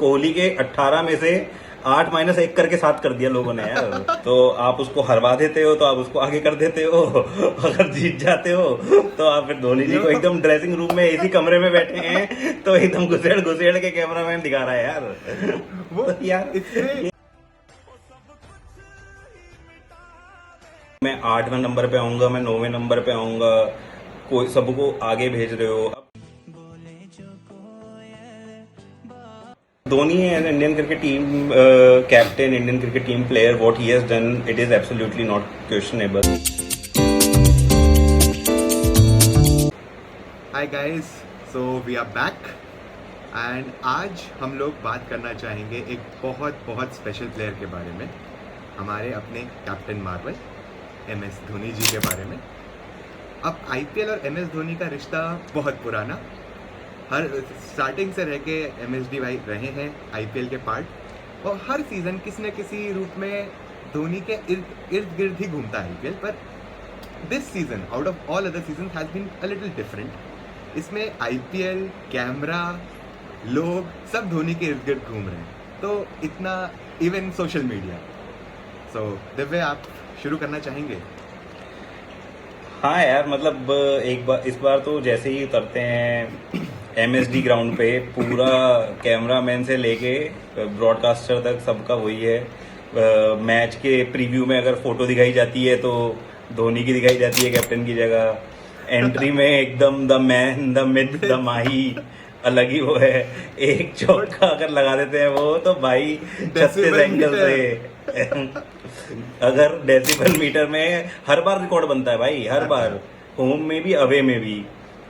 कोहली के 18 में से 8-1 करके 7 कर दिया लोगों ने यार। तो आप उसको हरवा देते हो तो आप उसको आगे कर देते हो, अगर जीत जाते हो तो आप फिर धोनी जी को एकदम ड्रेसिंग रूम में इसी कमरे में बैठे हैं तो एकदम घुसेड़ घुसेड़ के कैमरामैन दिखा रहा है यार। वो तो यार मैं 8वें नंबर पे आऊंगा, मैं 9वें नंबर पे आऊंगा, कोई सबको आगे भेज रहे हो। धोनी है Indian cricket team captain, Indian cricket team player, what he has done, it is absolutely not questionable. Hi guys, so we are back and आज हम लोग बात करना चाहेंगे एक बहुत बहुत स्पेशल प्लेयर के बारे में, हमारे अपने कैप्टन मार्वल MS धोनी जी के बारे में। अब IPL और MS धोनी का रिश्ता बहुत पुराना, हर स्टार्टिंग से रह के MSD भाई रहे हैं IPL के पार्ट, और हर सीज़न किसी न किसी रूप में धोनी के इर्द गिर्द ही घूमता है IPL। पर this season out of all other season has been a little different. इसमें IPL, कैमरा, लोग सब धोनी के इर्द गिर्द घूम रहे हैं, तो इतना इवन सोशल मीडिया। सो दिव्य, आप शुरू करना चाहेंगे? हाँ यार, मतलब एक बार इस बार तो जैसे ही उतरते हैं MSD ग्राउंड पे, पूरा कैमरामैन से लेके ब्रॉडकास्टर तक सबका वही है। मैच के प्रीव्यू में अगर फोटो दिखाई जाती है तो धोनी की दिखाई जाती है कैप्टन की जगह। एंट्री में एकदम the man, the myth, the Mahi, अलग ही वो है। एक चौका अगर लगा देते हैं वो तो भाई 36 एंगल से अगर डेसिबल मीटर में हर बार रिकॉर्ड बनता है भाई, हर बार, होम में भी अवे में भी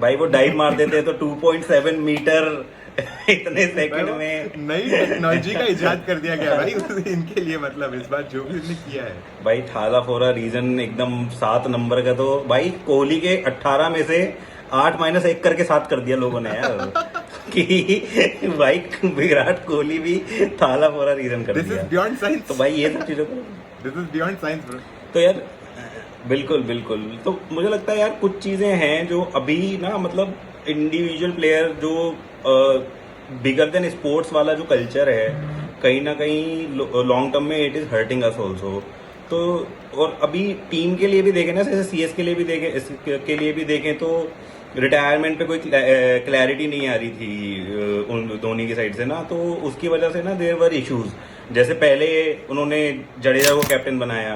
भाई। वो डाइव मार देते हैं तो 2.7 मीटर इतने सेकंड में नई टेक्नोलॉजी का इजाद कर दिया गया भाई इनके लिए। मतलब इस बार जो भी उसने किया है भाई, थाला फोरा रीजन एकदम 7 नंबर का। तो भाई कोहली के 18 में से 8-1 करके 7 कर दिया लोगों ने यार कि भाई विराट कोहली भी थाला फोरा रीजन कर दिस दिया। Is beyond science. तो भाई ये सब चीजों को, this is beyond science bro. तो यार बिल्कुल बिल्कुल। तो मुझे लगता है यार कुछ चीजें हैं जो अभी ना, मतलब इंडिविजुअल प्लेयर जो बिगर देन स्पोर्ट्स वाला जो कल्चर है, कहीं ना कहीं लॉन्ग टर्म में it is hurting us also. तो और अभी टीम के लिए भी देखें ना, जैसे CS के लिए भी देखें, इसके लिए भी देखें तो रिटायरमेंट पे कोई क्लैरिटी नहीं आ रही थी उन धोनी की साइड से ना, तो उसकी वजह से ना देयर वर इश्यूज। जैसे पहले उन्होंने जडेजा को कैप्टन बनाया,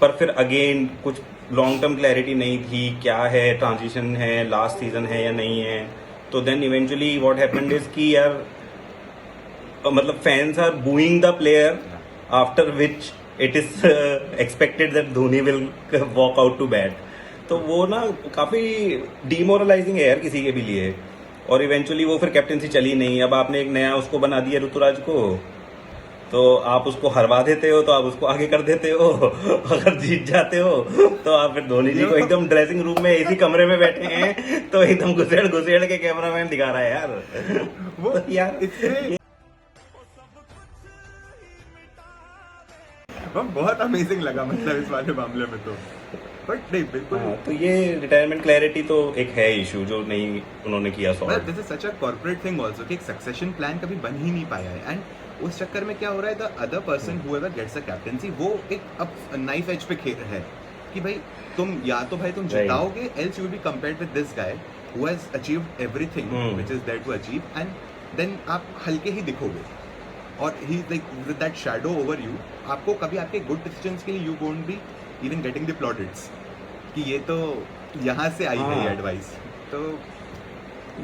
पर फिर अगेन कुछ लॉन्ग टर्म क्लैरिटी नहीं थी, क्या है, ट्रांजिशन है, लास्ट सीजन है या नहीं है। तो then eventually what happened is कि यार मतलब fans are booing the player, after which it is expected that Dhoni will walk out to bat. तो वो ना काफी डीमोरलाइजिंग है यार किसी के भी लिए। और इवेंचुअली वो फिर कैप्टनसी चली नहीं। अब आपने एक नया उसको बना दिया ऋतुराज को, तो आप उसको हरवा देते हो तो आप उसको आगे कर देते हो, अगर जीत जाते हो तो आप फिर धोनी जी को एकदम ड्रेसिंग रूम में इसी कमरे में बैठे हैं तो एकदम घुसेड़ घुसेड़ के कैमरामैन दिखा रहा है यार। वो तो यार बहुत अमेजिंग लगा, मतलब इस वाले मामले में तो। बट नहीं, बिल्कुल। हाँ, तो ये रिटायरमेंट क्लैरिटी तो एक है इशू जो नहीं उन्होंने किया solve. This is such a corporate thing also कि एक सक्सेशन प्लान कभी बन ही नहीं पाया है, एंड उस चक्कर में क्या हो रहा है, the other person whoever gets a captaincy, वो एक अब नाइफ एज पे खेल है कि भाई तुम या तो भाई तुम जिताओगे, else you will be compared with this guy who has achieved everything which is there to achieve, and then आप हल्के ही दिखोगे। और he like with that shadow over you, आपको कभी आपके गुड डिसीजंस के लिए you won't be even getting the plaudits कि ये तो यहाँ से आई है ये एडवाइस। तो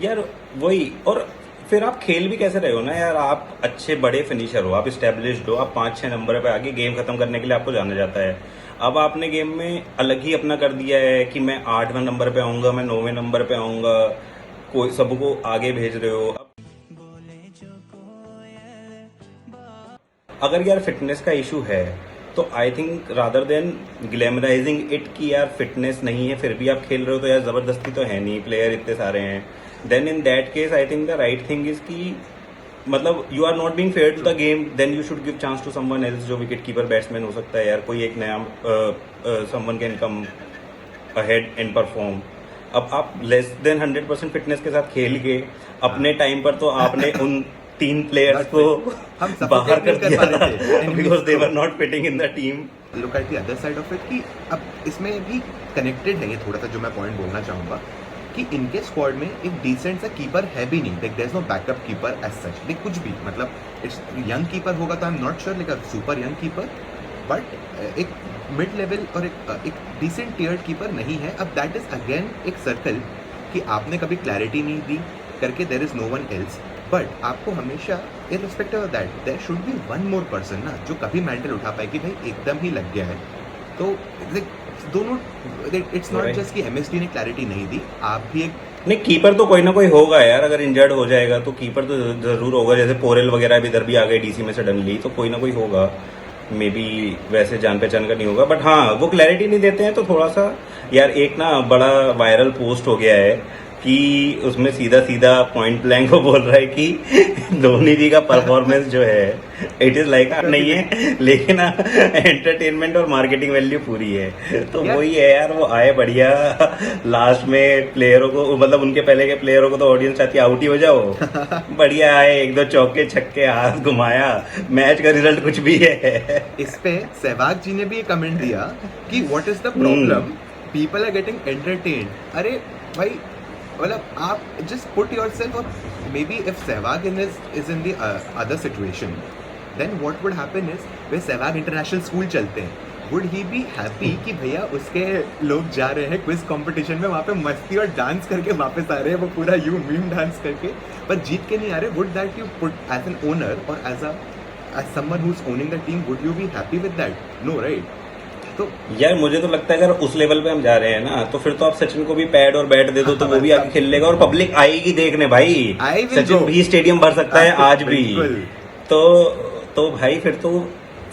यार वही, और फिर आप खेल भी कैसे रहे हो ना यार, आप अच्छे बड़े फिनिशर हो, आप स्टैब्लिश्ड हो, आप 5-6 नंबर पे आगे गेम खत्म करने के लिए आपको जाना जाता है। अब आपने गेम में अलग ही अपना कर दिया है कि मैं 8वें नंबर पे आऊंगा, मैं 9वें नंबर पे आऊंगा, कोई सबको आगे भेज रहे हो। अगर यार फिटनेस का इशू है तो I think rather than glamorising it कि यार फिटनेस नहीं है फिर भी आप खेल रहे हो, तो यार जबरदस्ती तो है नहीं, प्लेयर इतने सारे हैं। Then in that case I think the right thing is कि मतलब you are not being fair to the game, then you should give chance to someone else, जो विकेट कीपर बैट्समैन हो सकता है यार, कोई एक नया someone can come ahead and perform. अब आप लेस देन 100% फिटनेस के साथ खेल के अपने टाइम पर तो आपने उन 3 प्लेयर्स That's को it. हम suffocate बाहर कर नहीं कर दिया पा रहे थे enemies बिकॉज दे को। Were not fitting in the team. Look at the other side of it कि अब इसमें भी कनेक्टेड है ये थोड़ा सा जो मैं पॉइंट बोलना चाहूँगा कि इनके स्क्वाड में एक डिसेंट सा कीपर है भी नहीं, like there is no backup keeper as such, like कुछ भी मतलब इट्स यंग कीपर होगा तो I am not sure like a super young keeper, but एक मिड लेवल और एक डिसेंट टीयर्ड कीपर नहीं है। अब दैट इज अगेन एक सर्कल कि आपने कभी क्लैरिटी नहीं दी करके there is no one else, but आपको हमेशा irrespective of that there should be one more person ना जो कभी मेंटल उठा पाए कि भाई एकदम ही लग गया है। तो लाइक दोनों इट्स नॉट Right. जस्ट कि एमएसडी ने क्लैरिटी नहीं दी, आप भी एक नहीं, कीपर तो कोई ना कोई होगा यार, अगर इंजर्ड हो जाएगा तो कीपर तो जरूर होगा। जैसे पोरेल वगैरह भी इधर भी आ गए डीसी में सडनली, तो कोई ना कोई होगा। मे बी वैसे जान पहचान का नहीं होगा, बट हाँ वो क्लैरिटी नहीं देते हैं तो थोड़ा सा यार। एक ना बड़ा वायरल पोस्ट हो गया है कि उसमें सीधा सीधा पॉइंट ब्लैंक को बोल रहा है कि धोनी जी का परफॉर्मेंस जो है इट इज लाइक नहीं है, लेकिन एंटरटेनमेंट और मार्केटिंग वैल्यू पूरी है। तो यार- वही है यार, वो आए बढ़िया, लास्ट में प्लेयरों को मतलब उनके पहले के प्लेयरों को तो ऑडियंस चाहती है आउट ही हो जाओ, बढ़िया आए, 1-2 चौके छक्के हाथ घुमाया, मैच का रिजल्ट कुछ भी है। इस पे सहवाग जी ने भी ये कमेंट दिया कि what is the problem, people are getting entertained. अरे भाई मतलब आप just put yourself up, maybe if Sehwag is in the other situation then what would happen is way Sehwag international school चलते हैं, वुड ही बी हैप्पी कि भैया उसके लोग जा रहे हैं क्विज कंपटीशन में, वहाँ पे मस्ती और डांस करके वापस आ रहे हैं, वो पूरा यू मीम डांस करके, पर जीत के नहीं आ रहे। Would that you put as an owner और as someone who's owning the team, would you be happy with that? No, right? तो यार मुझे तो लगता है अगर उस लेवल पे हम जा रहे हैं ना, तो फिर तो आप सचिन को भी पैड और बैट दे दो तो वो भी आके खेल लेगा और पब्लिक आएगी देखने भाई। I will Sachin go. भी स्टेडियम भर सकता है आज भी। बिल्कुल। तो भाई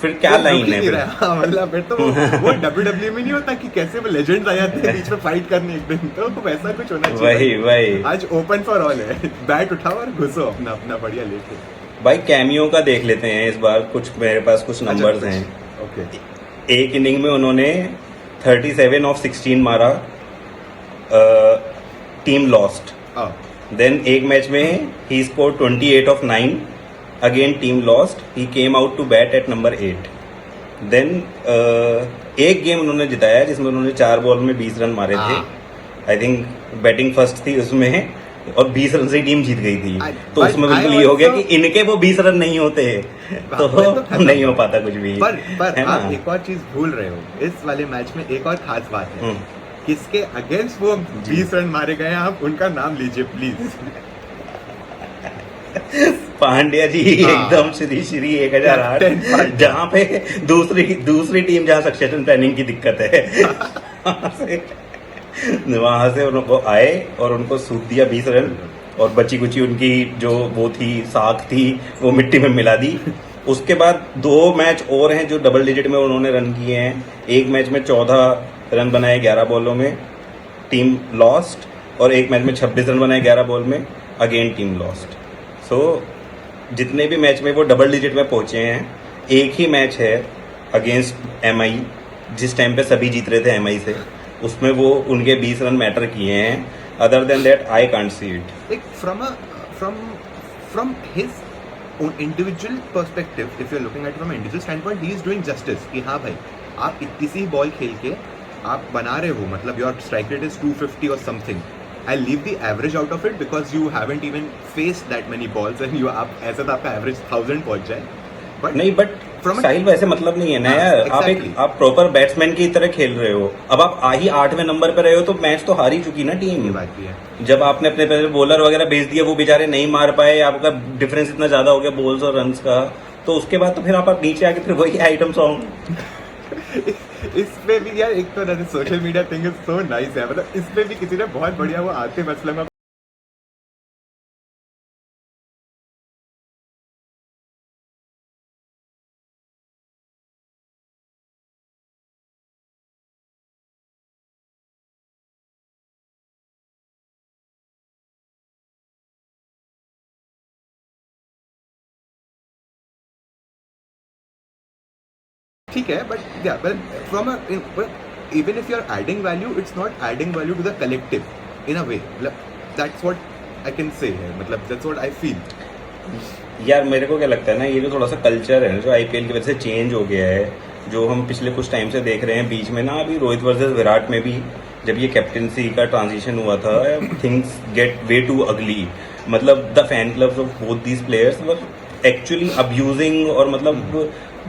फिर क्या वो लाइन रुक ही है नहीं फिर? रहा। हाँ, मतलब फिर तो वो WWE में नहीं होता कि कैसे वो लेजेंड्स आ जाते हैं बीच में फाइट करने एक दिन, तो वैसा कुछ होना चाहिए। वही आज ओपन फॉर ऑल है, बैट उठाओ और घुसो अपना अपना बढ़िया लेके। भाई कैमियो का देख लेते हैं इस बार, कुछ मेरे पास कुछ नंबर्स हैं। ओके, एक इनिंग में उन्होंने 37 ऑफ 16 मारा, टीम लॉस्ट। देन एक मैच में he score 28 of 9, again team lost, he came out to bat at number 8। Then एक गेम उन्होंने जिताया जिसमें उन्होंने 4 बॉल में 20 रन मारे थे। आई थिंक बैटिंग फर्स्ट थी उसमें और 20 रन से टीम जीत गई थी। तो उसमें बिल्कुल ये हो गया कि इनके वो 20 रन नहीं होते तो नहीं हो पाता कुछ भी, पर है ना? आप एक और चीज भूल रहे हो इस वाले मैच में, एक और खास बात है, हम्म। किसके अगेंस्ट वो 20 रन मारे गए हैं, आप उनका नाम लीजिए प्लीज। पांड्या जी हाँ। एकदम श्री 1008, Captain पांड्या। जहाँ पे दूसरी टीम जहाँ सक्सेशन प्लानिंग की दिक्कत है वहां से उनको आए और उनको सूट दिया 20 रन, और बची कुची उनकी जो वो थी साख थी वो मिट्टी में मिला दी। उसके बाद 2 मैच और हैं जो डबल डिजिट में उन्होंने रन किए हैं। एक मैच में 14 रन बनाए 11 बॉलों में, टीम लॉस्ट, और एक मैच में 26 रन बनाए 11 बॉल में, अगेन टीम लॉस्ट। सो जितने भी मैच में वो डबल डिजिट में पहुंचे हैं, एक ही मैच है अगेंस्ट एमआई जिस टाइम पे सभी जीत रहे थे एमआई से, उसमें वो उनके 20 रन मैटर किए हैं। Other than that I can't see it. Like from his own individual perspective, if you're looking at it from an individual standpoint, he is doing justice कि हाँ भाई आप इतनी सी बॉल खेल के आप बना रहे हो, मतलब your strike rate is 250 or something. I'll leave the average out of it because you haven't even faced that many balls and you आप ऐसा तो आपका average 1000 पहुंच जाए, but नहीं, बट From a- साहिल वैसे मतलब नहीं है ना हाँ, यार। exactly. आप प्रॉपर बैट्समैन की तरह खेल रहे हो। अब आप ही 8वें नंबर पे रहे हो तो मैच तो हार ही चुकी ना ये टीम। बात भी है। जब आपने अपने पहले बॉलर वगैरह भेज दिया, वो बेचारे नहीं मार पाए, आपका डिफरेंस इतना ज्यादा हो गया बॉल्स और रन्स का, तो उसके बाद तो फिर आप नीचे आके फिर वही आइटम सॉन्ग। इस पे भी यार एक तो social media thing is so nice है, मतलब इस पे भी किसी ने बहुत बढ़िया वो आतिफ असलम ठीक है, बट या from even if you're adding value, it's not adding value to the collective in a way. That's what I can say है, मतलब that's what I feel. यार मेरे को क्या लगता है ना, ये जो थोड़ा सा कल्चर है ना जो आईपीएल की वजह से चेंज हो गया है, जो हम पिछले कुछ टाइम से देख रहे हैं, बीच में ना अभी रोहित वर्सेस विराट में भी जब ये कैप्टनसी का ट्रांजिशन हुआ था, थिंग्स गेट वे टू अगली। मतलब the fan clubs of both these players were actually abusing, और मतलब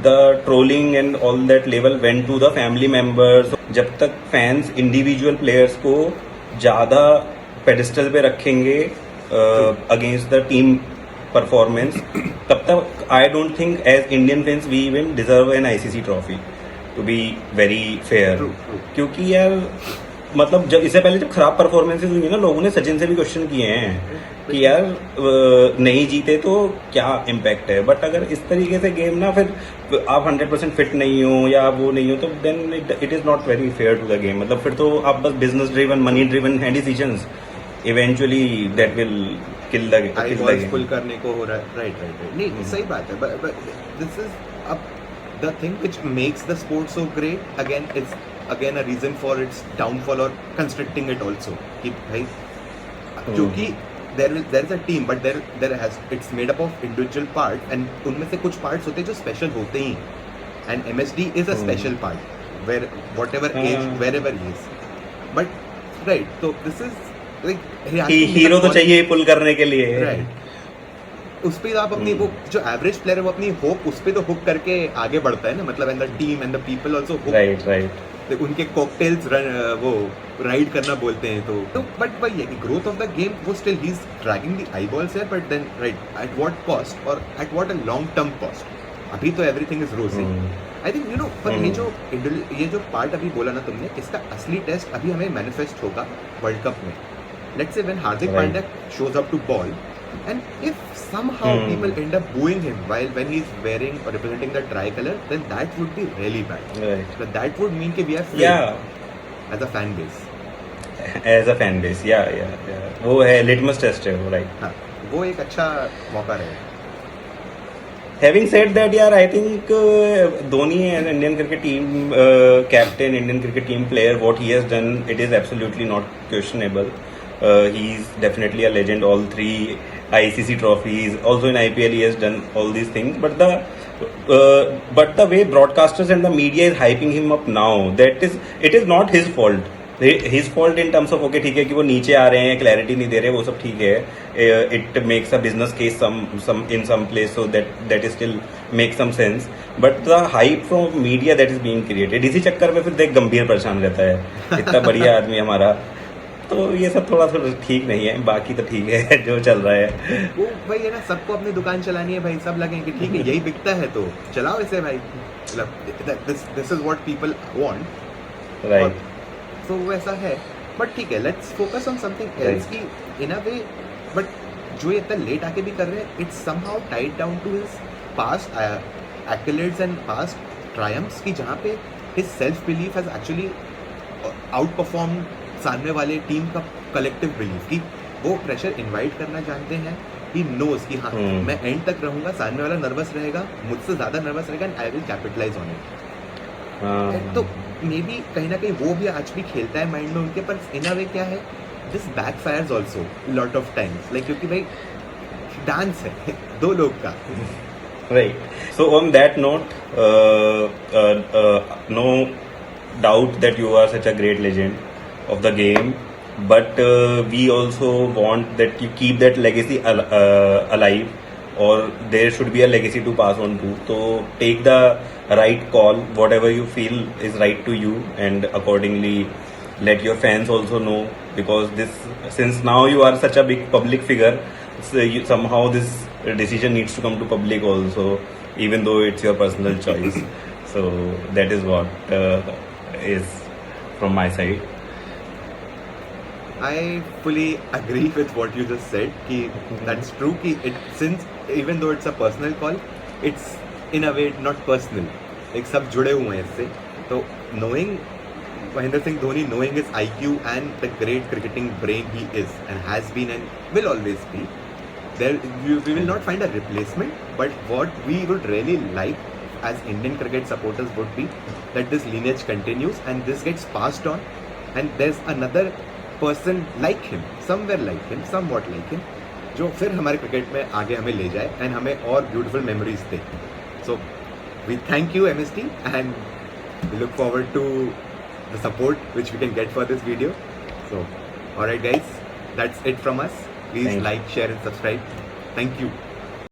the trolling and all that level went to the family members. जब तक फैंस इंडिविजुअल प्लेयर्स को ज्यादा पेडिस्टल पे रखेंगे अगेंस्ट द टीम परफॉर्मेंस, तब तक I don't think as Indian fans we even deserve an ICC trophy, to be very fair. क्योंकि यार मतलब जब इससे पहले जब खराब परफॉर्मेंसेज हुई है ना, लोगों ने सचिन से भी क्वेश्चन किए हैं कि यार नहीं जीते तो क्या इम्पैक्ट है। बट अगर इस तरीके से गेम ना, फिर आप 100% फिट नहीं हो या वो नहीं हो, तो then it is not very fair to the game. मतलब फिर तो आप बस बिजनेस ड्रिवन, मनी ड्रिवन है decisions, eventually that will kill the game. Full करने को हो रहा है, राइट नहीं सही बात है, बट दिस इज अब the thing which makes the sport so great again a reason for its downfall और कंस्ट्रक्टिंग इट आल्सो, कि भाई क्योंकि there is a team but there has it's made up of individual part, and उनमें से कुछ parts होते हैं जो special होते ही, and MSD is a special part where whatever age wherever he is, but right, so this is like hero तो चाहिए पुल करने के लिए, right। उस पे आप अपनी वो जो एवरेज प्लेयर है वो अपनी होप उस पे तो हुक करके आगे बढ़ता है ना, मतलब and the team and the people also hook, right उनके कॉकटेल्स वो राइड करना बोलते हैं, तो बट वही है कि ग्रोथ ऑफ द गेम वो still he is dragging the eyeballs है, but then right at what cost और at what a long term cost. अभी तो एवरीथिंग इज रोजी, आई थिंक यू नो, पर ये जो पार्ट अभी बोला ना तुमने, इसका असली टेस्ट अभी हमें मैनिफेस्ट होगा वर्ल्ड कप में। Let's say when Hardik Pandya shows up to bowl, and if somehow people end up booing him when he's wearing or representing the tricolor, then that would be really bad, right? But that would mean that we are failed as a fan base, वो है litmus test है वो, right. हाँ, वो एक अच्छा मौका रहेगा। Having said that, यार I think Dhoni and Indian cricket team captain, Indian cricket team player, what he has done, it is absolutely not questionable. He's definitely a legend. All 3 ICC trophies. Also in IPL, he has done all these things. But the way broadcasters and the media is hyping him up now, it is not his fault. His fault in terms of okay, ठीक है कि वो नीचे आ रहे हैं, clarity नहीं दे रहे, वो सब ठीक है. It makes a business case some in some place, so that is still makes some sense. But the hype from media that is being created, इसी चक्कर में फिर देख गंभीर परेशान रहता है, इतना बढ़िया आदमी हमारा, तो ये सब थोड़ा ठीक नहीं है। बाकी तो ठीक है जो चल रहा है। वो भाई है ना, सबको अपनी दुकान चलानी है भाई, सब लगे कि ठीक है यही बिकता है तो चलाओ इसे भाई, मतलब this is what people want, right? तो वैसा है, बट ठीक है, let's focus on something else की इन अ वे, बट जो इतना लेट आके भी कर रहे हैं, it's somehow tied down to his past accolades and past triumphs, की जहाँ पे his self belief has actually outperform सामने वाले टीम का कलेक्टिव बिलीफ, की वो प्रेशर इनवाइट करना जानते हैं। ही नोज कि हाँ मैं एंड तक रहूंगा, सामने वाला नर्वस रहेगा, मुझसे ज्यादा नर्वस रहेगा, and I will capitalise on it. तो मे बी कहीं ना कहीं वो भी आज भी खेलता है माइंड में उनके, पर इन अ वे क्या है, this backfires also lot of times, like क्योंकि भाई डांस है दो लोग का, right? So on that note, no doubt that you are such a great legend of the game, but we also want that you keep that legacy alive, or there should be a legacy to pass on to. So take the right call, whatever you feel is right to you, and accordingly let your fans also know, because since now you are such a big public figure, so somehow this decision needs to come to public also, even though it's your personal choice. So that is what is from my side. I fully agree with what you just said, कि that's true, कि since even though it's a personal call, it's in a way not personal, like सब जुड़े हुए हैं इससे। तो knowing Mahendra Singh Dhoni, knowing his IQ and the great cricketing brain he is and has been and will always be, we will not find a replacement, but what we would really like as Indian cricket supporters would be that this lineage continues and this gets passed on, and there's another person like him, somewhere like him, somewhat like him, जो फिर हमारे cricket में आगे हमें ले जाए and हमें और ब्यूटीफुल मेमोरीज दे. So we thank you MST and we look forward to the support which we can get for this video. So alright guys, that's it from us. Please Thank you. like, share and subscribe. Thank you.